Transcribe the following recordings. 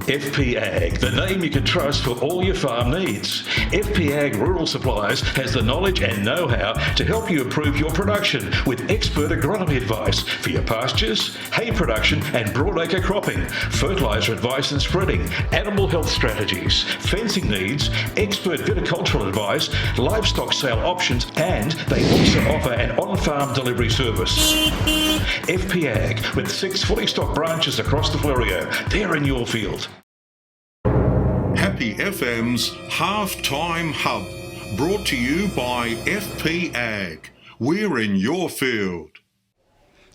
FPAG, the name you can trust for all your farm needs. FPAG Rural Supplies has the knowledge and know-how to help you improve your production with expert agronomy advice for your pastures, hay production and broadacre cropping, fertiliser advice and spreading, animal health strategies, fencing needs, expert viticultural advice, livestock sale options, and they also offer an on-farm delivery service. FPAG, with 6 fully stocked branches across the Fleurieu. They're in your field. Happy FM's Halftime Hub, brought to you by FPAG. We're in your field.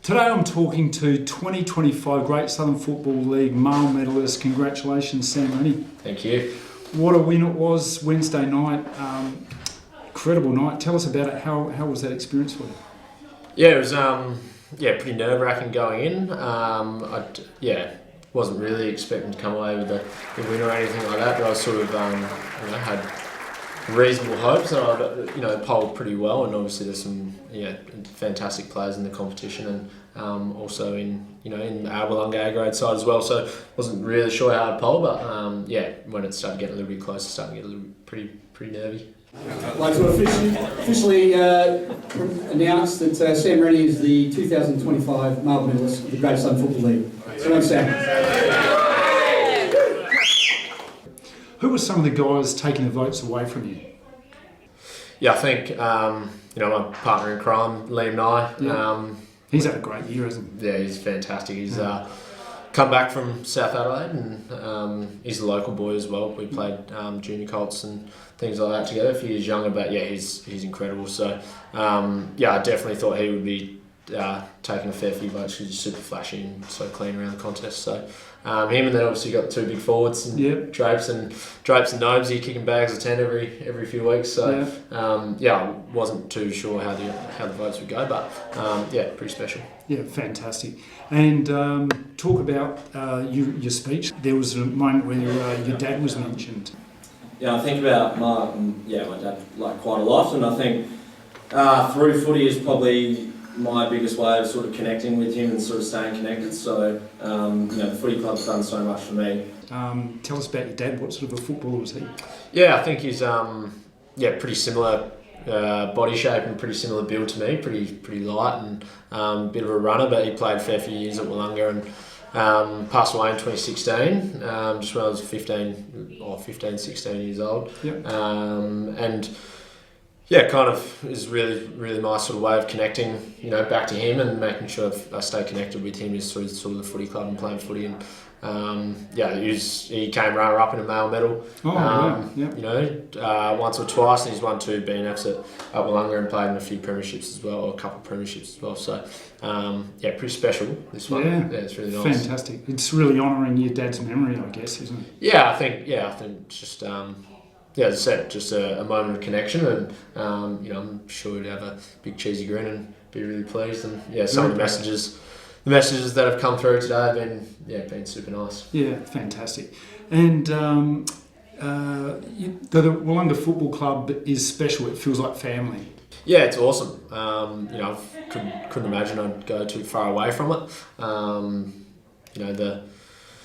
Today I'm talking to 2025 Great Southern Football League Mail Medalist. Congratulations, Sam Renney. Thank you. What a win it was Wednesday night. Incredible night. Tell us about it. How was that experience for you? Yeah, it was pretty nerve-wracking going in. Wasn't really expecting to come away with the win or anything like that, but I was sort of had reasonable hopes, and I polled pretty well. And obviously there's some fantastic players in the competition, and also in our Willunga A grade side as well. So wasn't really sure how to poll, but when it started getting a little bit closer, starting to get a little pretty nervy. I'd like to officially announce that Sam Renney is the 2025 Mail Medalist of the Great Southern Football League. So on, Sam. Who were some of the guys taking the votes away from you? Yeah, I think my partner in crime, Liam Nye. Yeah. He's had a great year, hasn't he? Yeah, he's fantastic. He's come back from South Adelaide, and he's a local boy as well. We played junior colts and things like that together. A few years younger, but yeah, he's incredible. So I definitely thought he would be taking a fair few votes because he's super flashy and so clean around the contest. So him, and then obviously got 2 big forwards, and Drapes and Gnomesy kicking bags of 10 every few weeks. So I wasn't too sure how the votes would go, but pretty special. Yeah, fantastic. And talk about your speech. There was a moment where your dad was mentioned. Yeah, I think about my dad quite a lot, and I think through footy is probably my biggest way of sort of connecting with him and sort of staying connected. So the footy club's done so much for me. Tell us about your dad. What sort of a footballer was he? Yeah, I think he's pretty similar body shape and pretty similar build to me. Pretty light and a bit of a runner, but he played a fair few years at Willunga and passed away in 2016, just when I was 15, 16 years old. Yep. Kind of is really my sort of way of connecting, back to him and making sure I stay connected with him is through sort of the footy club and playing footy. And he came runner-up in a male medal. Oh, wow. Yep. Once or twice, and he's won 2 BNFs at Willunga and played in a few premierships as well, or a couple of premierships as well. So, pretty special, this one. Yeah, it's really nice. Fantastic. It's really honouring your dad's memory, I guess, isn't it? Yeah, I think it's just, as I said, just a moment of connection, and I'm sure he'd have a big cheesy grin and be really pleased. And some of the messages that have come through today have been super nice. Yeah, fantastic. And the Willunga Football Club is special. It feels like family. Yeah, it's awesome. I couldn't imagine I'd go too far away from it.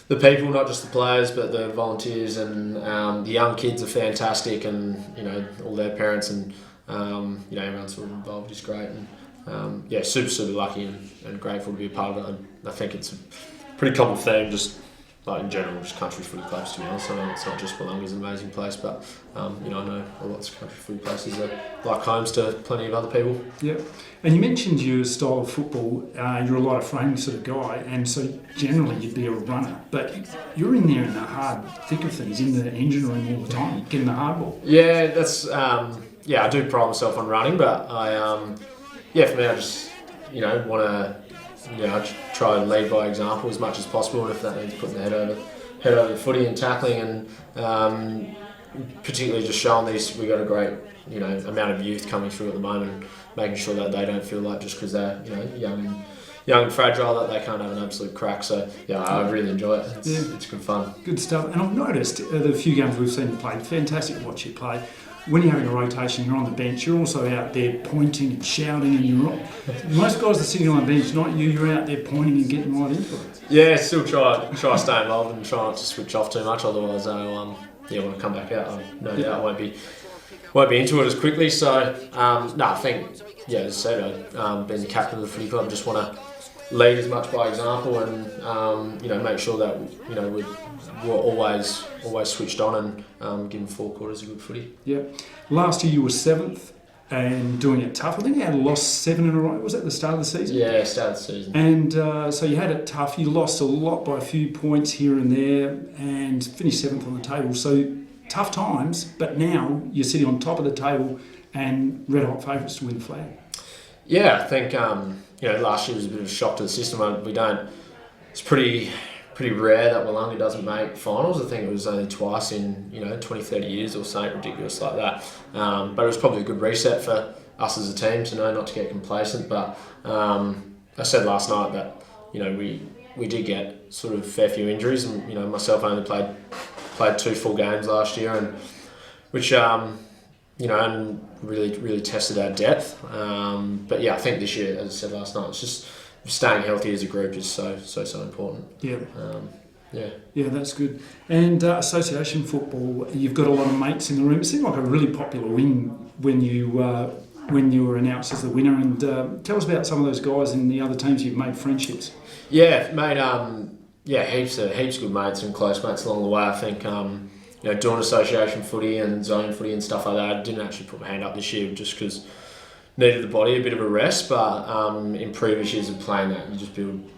The people, not just the players, but the volunteers and the young kids are fantastic, and all their parents and everyone sort of involved is great, and super lucky and grateful to be a part of it. And I think it's a pretty common theme, just like in general, just country footy clubs, to be honest. I know it's not just Willunga's an amazing place, but I know lots of country footy places are like homes to plenty of other people. Yeah, and you mentioned your style of football. You're a lot of framing sort of guy, and so generally you'd be a runner, but you're in there in the hard thick of things, in the engine room all the time, getting the hard ball. Yeah, that's I do pride myself on running, but I for me I just want to. I try and lead by example as much as possible, and if that means putting the head over the footy and tackling, and particularly just showing we've got a great amount of youth coming through at the moment, and making sure that they don't feel like just because they're young and fragile that they can't have an absolute crack. So I really enjoy it. It's good fun. Good stuff. And I've noticed the few games we've seen you play, fantastic to watch you play. when you're having a rotation, you're on the bench, you're also out there pointing and shouting, and most guys are sitting on the bench, not you. You're out there pointing and getting right into it. Yeah, still try to stay involved and try not to switch off too much. Otherwise, when I come back out, no doubt I won't be into it as quickly. So, I think, as I said, being the captain of the footy club, just want to lead as much by example and make sure that we're always switched on and giving 4 quarters of good footy. Yeah. Last year you were 7th and doing it tough. I think you had lost 7 in a row. Was that the start of the season? Yeah, start of the season. And so you had it tough. You lost a lot by a few points here and there and finished 7th on the table. So tough times, but now you're sitting on top of the table and red hot favourites to win the flag. Yeah, I think last year was a bit of a shock to the system. It's pretty rare that Willunga doesn't make finals. I think it was only twice in 20, 30 years or something ridiculous like that. But it was probably a good reset for us as a team to know not to get complacent. But I said last night that we did get sort of a fair few injuries, and myself only played 2 full games last year, and which and really tested our depth. But I think this year, as I said last night, it's just staying healthy as a group is so important. Yeah. Yeah, that's good. And association football, you've got a lot of mates in the room. It seemed like a really popular win when you were announced as the winner. And tell us about some of those guys in the other teams you've made friendships. Yeah, made heaps of good mates and close mates along the way. I think doing association footy and zone footy and stuff like that, I didn't actually put my hand up this year just because needed the body a bit of a rest. But in previous years of playing that, you just build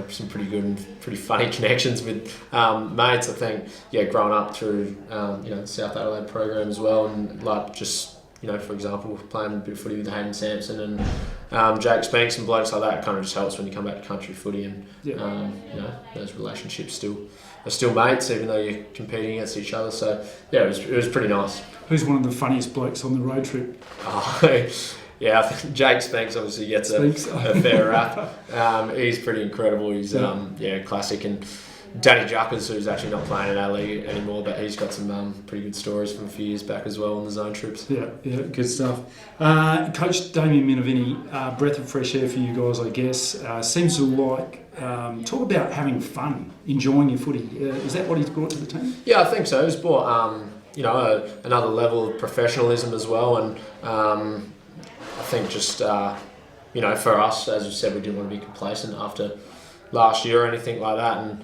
some pretty good and pretty funny connections with mates. I think growing up through the South Adelaide program as well, and for example, playing a bit of footy with Hayden Sampson and Jake Spanks and blokes like that, kind of just helps when you come back to country footy, and those relationships are still mates even though you're competing against each other. So it was pretty nice. Who's one of the funniest blokes on the road trip? I think Jake Spanks obviously gets a fair rap. He's pretty incredible. He's classic. And Danny Juckers, who's actually not playing in our league anymore, but he's got some pretty good stories from a few years back as well on the zone trips. Yeah, good stuff. Coach Damien Minovini, breath of fresh air for you guys, I guess. Seems to like talk about having fun, enjoying your footy. Is that what he's brought to the team? Yeah, I think so. He's brought another level of professionalism as well, and I think just for us, as you said, we didn't want to be complacent after last year or anything like that, and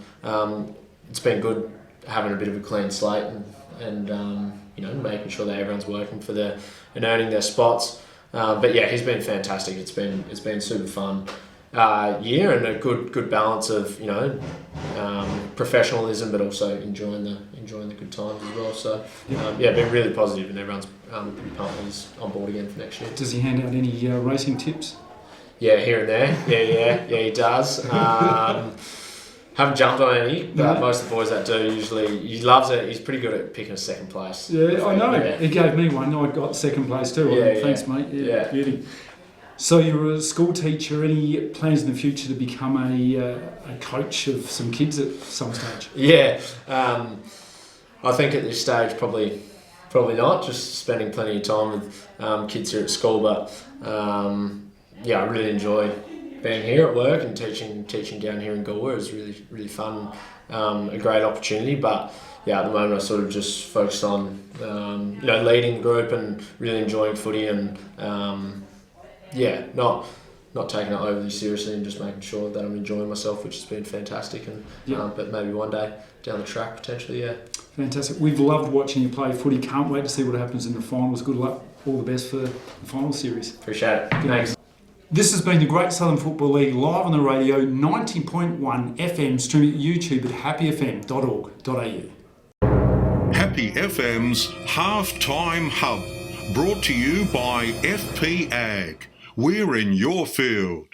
it's been good having a bit of a clean slate and making sure that everyone's working for and earning their spots. But he's been fantastic. It's been super fun year, and a good balance of professionalism, but also enjoying the good times as well. So been really positive, and everyone's pretty pumped he's on board again for next year. Does he hand out any racing tips? Yeah, here and there. Yeah, he does. Haven't jumped on any, but most of the boys that do usually, he loves it. He's pretty good at picking a second place. Yeah, I know. Yeah. He gave me one. I got second place too. Thanks, mate. Yeah, beauty. So you're a school teacher. Any plans in the future to become a coach of some kids at some stage? Yeah, I think at this stage probably not. Just spending plenty of time with kids here at school, but I really enjoy being here at work and teaching down here in Galway. Is really fun, a great opportunity. But at the moment I sort of just focused on leading the group and really enjoying footy and not taking it overly seriously and just making sure that I'm enjoying myself, which has been fantastic. And but maybe one day down the track potentially. Fantastic. We've loved watching you play footy. Can't wait to see what happens in the finals. Good luck. All the best for the final series. Appreciate it. Thanks. This has been the Great Southern Football League live on the radio, 90.1 FM, streaming at YouTube at happyfm.org.au. Happy FM's Halftime Hub, brought to you by FPAG. We're in your field.